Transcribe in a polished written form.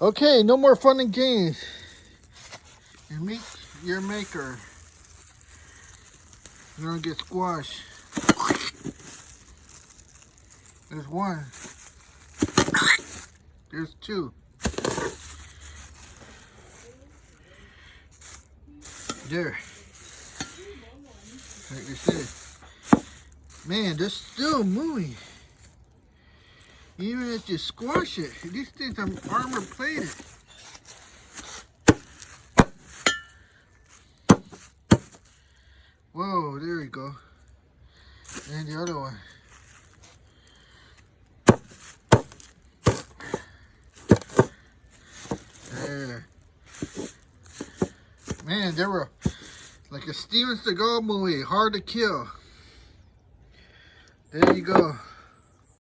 Okay, no more fun and games. And meet your maker. You're gonna get squashed. There's one. There's two. There. Like I said. Man, they're still moving. Even if you squash it, these things are armor plated. Whoa, there we go. And the other one. There. Man, they were like a Steven Seagal movie, Hard to Kill. There you go.